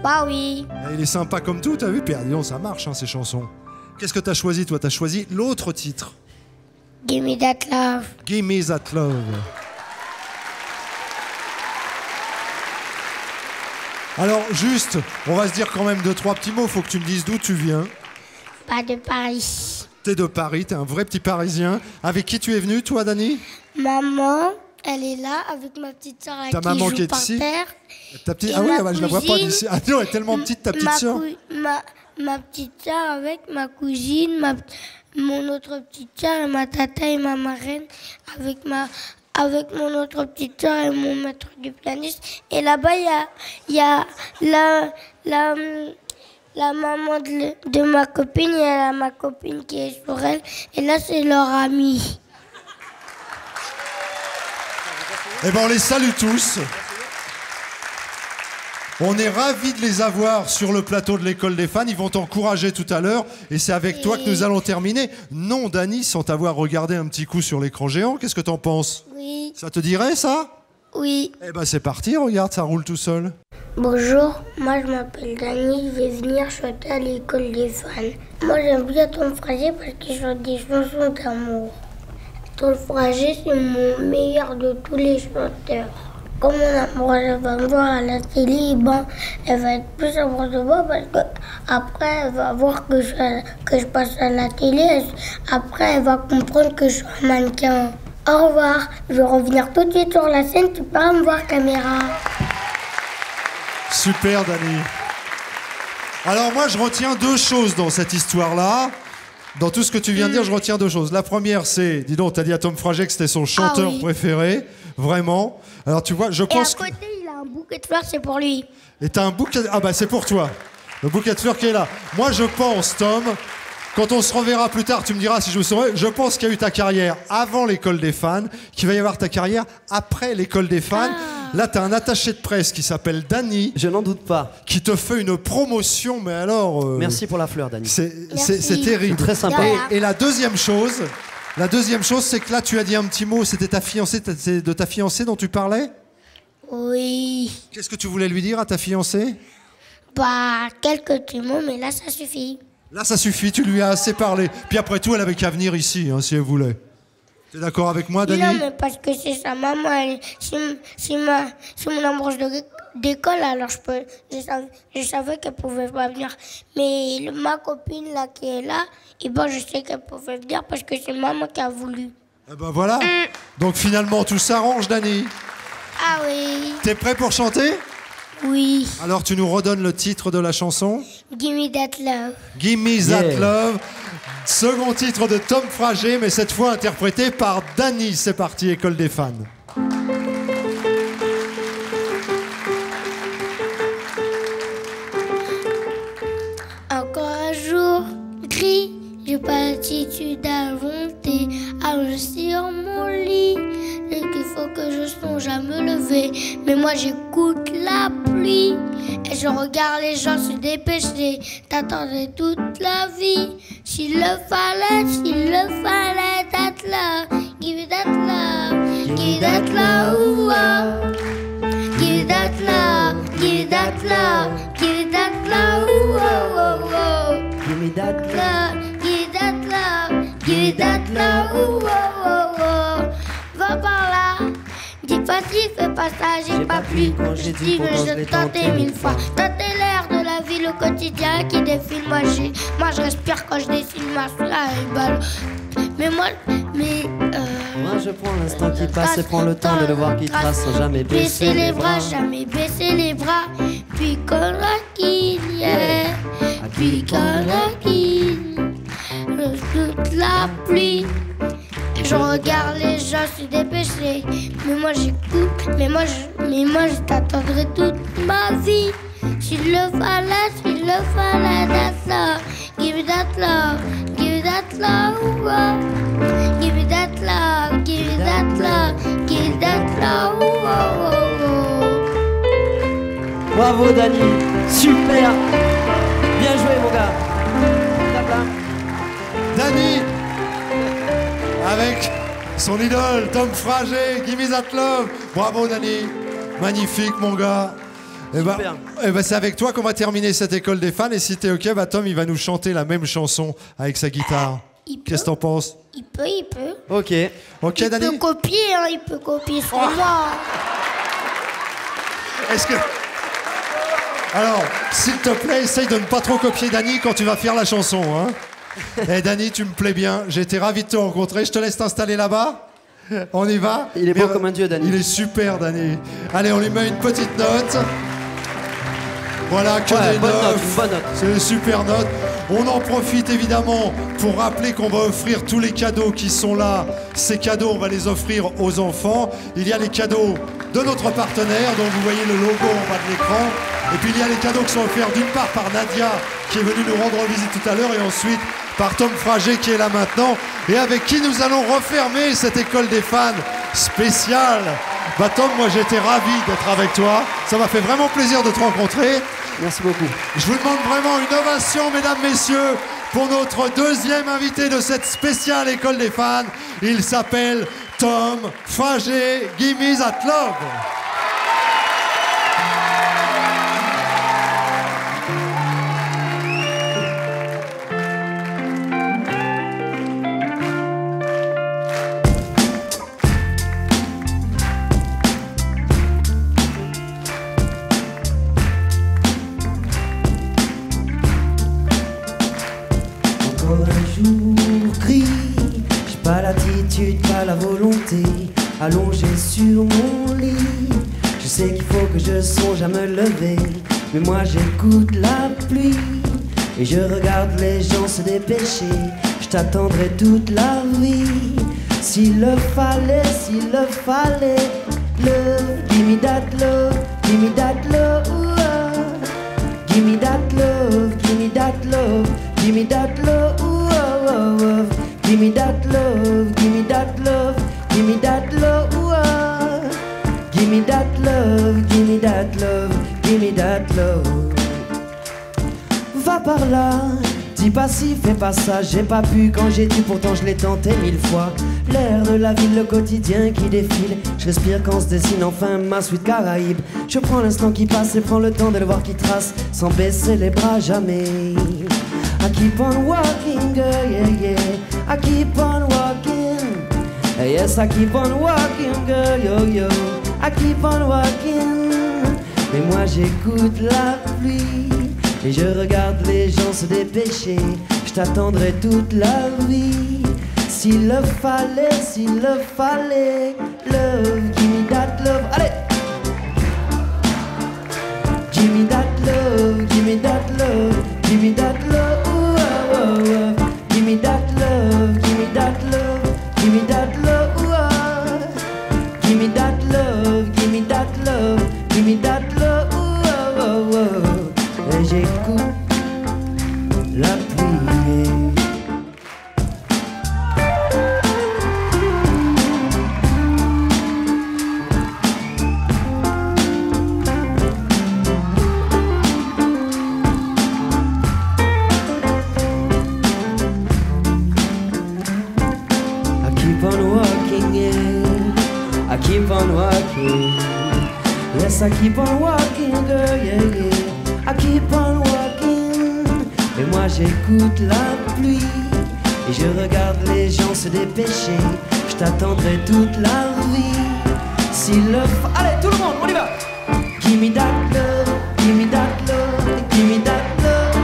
Speaker 3: Bah oui.
Speaker 1: Et il est sympa comme tout, t'as vu? Puis, dis donc, ça marche, hein, ces chansons. Qu'est-ce que t'as choisi, toi? T'as choisi l'autre titre.
Speaker 3: Give me that love.
Speaker 1: Give me that love. Alors, juste, on va se dire quand même 2-3 petits mots. Faut que tu me dises d'où tu viens.
Speaker 3: Pas de Paris.
Speaker 1: T'es de Paris, t'es un vrai petit Parisien. Avec qui tu es venu, toi, Dani?
Speaker 3: Maman, elle est là avec ma petite soeur
Speaker 1: Ta maman
Speaker 3: qui
Speaker 1: qui
Speaker 3: joue
Speaker 1: est
Speaker 3: par
Speaker 1: ici
Speaker 3: terre.
Speaker 1: Ta petite...
Speaker 3: Et
Speaker 1: Ah oui,
Speaker 3: ma
Speaker 1: je la vois pas
Speaker 3: cousine,
Speaker 1: d'ici. Ah non, elle est tellement petite, ta petite sœur.
Speaker 3: Ma petite soeur avec ma cousine, mon autre petite soeur et ma tata et ma marraine avec mon autre petite soeur et mon maître du pianiste. Et là-bas, il y a la maman de ma copine et elle a ma copine qui est sur elle. Et là, c'est leur amie.
Speaker 1: Eh ben, on les salue tous. On est ravis de les avoir sur le plateau de l'école des fans. Ils vont t'encourager tout à l'heure. Et c'est avec toi que nous allons terminer. Non, Dani, sans t'avoir regardé un petit coup sur l'écran géant. Qu'est-ce que t'en penses?
Speaker 3: Oui.
Speaker 1: Ça te dirait, ça?
Speaker 3: Oui.
Speaker 1: Eh ben, c'est parti. Regarde, ça roule tout seul.
Speaker 3: Bonjour, moi je m'appelle Dani, je vais venir chanter à l'école des fans. Moi j'aime bien Tom Frager parce qu'il chante des chansons d'amour. Tom Frager c'est mon meilleur de tous les chanteurs. Comme mon amoureuse va me voir à la télé, elle va être plus amoureuse de moi parce qu'après elle va voir que je passe à la télé. Après elle va comprendre que je suis un mannequin. Au revoir, je vais revenir tout de suite sur la scène, tu peux me voir caméra.
Speaker 1: Super, Dani. Alors moi, je retiens 2 choses dans cette histoire-là. Dans tout ce que tu viens de dire, je retiens 2 choses. La première, c'est, dis donc, t'as dit à Tom Frager que c'était son chanteur préféré. Vraiment. Alors tu vois, je pense
Speaker 3: Et à côté, il a un bouquet de fleurs, c'est pour lui.
Speaker 1: Et t'as un bouquet... Ah bah c'est pour toi. Le bouquet de fleurs qui est là. Moi, je pense, Tom... Quand on se reverra plus tard, tu me diras si je me souviens. Je pense qu'il y a eu ta carrière avant l'école des fans, qu'il va y avoir ta carrière après l'école des fans. Là, t'as un attaché de presse qui s'appelle Dany.
Speaker 6: Je n'en doute pas.
Speaker 1: Qui te fait une promotion, mais alors...
Speaker 6: Merci pour la fleur, Dany.
Speaker 1: C'est terrible.
Speaker 6: Très sympa.
Speaker 1: Et la deuxième chose, c'est que là, tu as dit un petit mot, c'était ta fiancée, c'est de ta fiancée dont tu parlais?
Speaker 3: Oui.
Speaker 1: Qu'est-ce que tu voulais lui dire à ta fiancée?
Speaker 3: Bah, quelques petits mots, mais là, ça suffit.
Speaker 1: Là, ça suffit, tu lui as assez parlé. Puis après tout, elle avait qu'à venir ici, hein, si elle voulait. T'es d'accord avec moi, Dany?
Speaker 3: Non, mais parce que c'est sa maman. C'est mon embauche d'école, alors je savais qu'elle pouvait pas venir. Mais ma copine là qui est là, et ben je sais qu'elle pouvait venir parce que c'est maman qui a voulu.
Speaker 1: Eh ben voilà. Donc finalement, tout s'arrange, Dany.
Speaker 3: Ah oui.
Speaker 1: T'es prêt pour chanter?
Speaker 3: Oui.
Speaker 1: Alors tu nous redonnes le titre de la chanson?
Speaker 3: Give me that love.
Speaker 1: Give me that love. Second titre de Tom Frager, mais cette fois interprété par Dany. C'est parti, École des fans.
Speaker 3: Encore un jour gris, j'ai pas l'attitude à volonté. Allongé sur mon lit, et qu'il faut que je songe à me lever. Mais moi j'écoute la pluie et je regarde les gens se dépêcher. T'attendais toute la vie. S'il le fallait, that love. Give me that love, give me that love, ooh, oh. Give me that love, give me that love, give me that love, ooh, oh, oh, oh.
Speaker 6: Give me that love,
Speaker 3: give me that love, give me that love, ooh, oh, oh, oh. Va par là, dis pas ci, fais pas ça, j'ai pas plu. Quand j'ai dit, je l'ai tenté 1000 fois. Tâter l'air de la vie, le quotidien qui défile. Moi je respire quand je dessine ma balle. Mais moi,
Speaker 6: je prends l'instant qui passe et prends le temps de le voir qui trace sans jamais baisser les bras.
Speaker 3: Jamais baisser les bras. Puis qu'on la quitte, yeah. Puis qu'on la quitte. Toute la pluie. Je regarde les gens se dépêcher. Mais moi j'écoute. Mais moi je t'attendrai toute ma vie. S'il le fallait, that love. Give me that love, give me that love, oh. Give me that love, give me that love, give me that love, oh, oh, oh.
Speaker 6: Bravo Dany, super. Bien joué mon gars.
Speaker 1: Dany avec son idole Tom Frager, Give me that love. Bravo Dany, magnifique mon gars. Eh ben, c'est avec toi qu'on va terminer cette école des fans. Et si t'es ok, Tom il va nous chanter la même chanson avec sa guitare. Qu'est-ce que t'en penses?
Speaker 3: Il peut.
Speaker 1: Ok, Dany.
Speaker 3: Il peut copier, hein, il peut copier sur moi.
Speaker 1: Est-ce que... Alors, s'il te plaît, essaye de ne pas trop copier Dany quand tu vas faire la chanson. Hein. Eh Dany, tu me plais bien. J'ai été ravi de te rencontrer. Je te laisse t'installer là-bas. On y va?
Speaker 6: Il est beau comme un dieu, Dany.
Speaker 1: Il est super, Dany. Allez, on lui met une petite note. Voilà, que des notes.
Speaker 6: Bonne note.
Speaker 1: C'est une super note. On en profite évidemment pour rappeler qu'on va offrir tous les cadeaux qui sont là. Ces cadeaux, on va les offrir aux enfants. Il y a les cadeaux de notre partenaire, dont vous voyez le logo en bas de l'écran. Et puis il y a les cadeaux qui sont offerts d'une part par Nadia, qui est venue nous rendre visite tout à l'heure, et ensuite par Tom Frager qui est là maintenant, et avec qui nous allons refermer cette école des fans spéciale. Bah Tom, moi j'étais ravi d'être avec toi. Ça m'a fait vraiment plaisir de te rencontrer.
Speaker 6: Merci beaucoup.
Speaker 1: Je vous demande vraiment une ovation, mesdames, messieurs, pour notre deuxième invité de cette spéciale école des fans. Il s'appelle Tom Frager. Give me that love.
Speaker 6: Pas la volonté, allongé sur mon lit. Je sais qu'il faut que je songe à me lever, mais moi j'écoute la pluie et je regarde les gens se dépêcher. Je t'attendrai toute la vie. S'il le fallait, love, give me that love, give me that love, give me that love, give me that love, give me that love. Give me that love, give me that love, give me that love, give Give me that love, give me that love, give me that love. Va par là, dis pas si, fais pas ça. J'ai pas pu quand j'ai dû, pourtant je l'ai tenté 1000 fois. L'air de la ville, le quotidien qui défile. Je respire quand se dessine enfin ma suite Caraïbe. Je prends l'instant qui passe et prends le temps de le voir qui trace, sans baisser les bras jamais. I keep on walking, girl, yeah, yeah. I keep on walking. Yes, I keep on walking, girl, yo, yo. I keep on walking. Mais moi j'écoute la pluie et je regarde les gens se dépêcher. Je t'attendrai toute la vie. S'il le fallait, love, give me that love. Allez! Give me that love, give me that love, give me that love. Ooh, oh, oh, oh. Give me that love, give me that love, give me that love. Ooh, oh. Give me that love, give me that love, give me that love. Ooh, oh, oh, oh. Et j'écoute la pluie. Keep on walking, yes I keep on walking, girl, yeah, yeah. I keep on walking, et moi j'écoute la pluie et je regarde les gens se dépêcher. Je t'attendrai toute la vie. S'il le faut, allez tout le monde, on y va. Give me that love, give me that love, give me that love.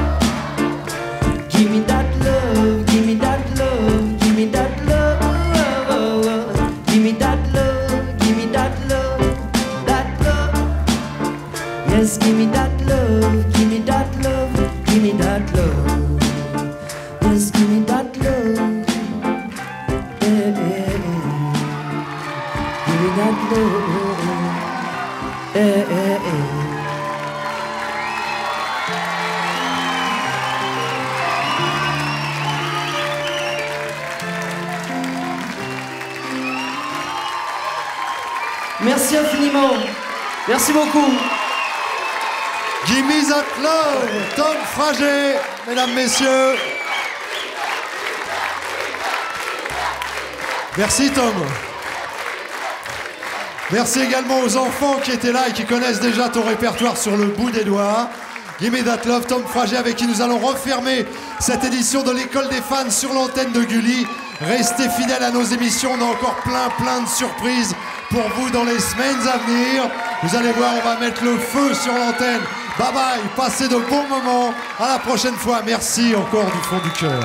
Speaker 6: Give me that love, give me that love, give me that love. Oh, oh, oh. Give me that love. Yes, give me that love, give me that love, give me that love. Yes, give me that love. Yeah, yeah, yeah. Give me that love. Yeah, yeah, yeah. Merci infiniment. Merci beaucoup.
Speaker 1: Give me that love, Tom Frager, mesdames, messieurs. Merci Tom. Merci également aux enfants qui étaient là et qui connaissent déjà ton répertoire sur le bout des doigts. Give me that love, Tom Frager, avec qui nous allons refermer cette édition de l'école des fans sur l'antenne de Gulli. Restez fidèles à nos émissions, on a encore plein de surprises pour vous dans les semaines à venir. Vous allez voir, on va mettre le feu sur l'antenne. Bye bye, passez de bons moments. À la prochaine fois. Merci encore du fond du cœur.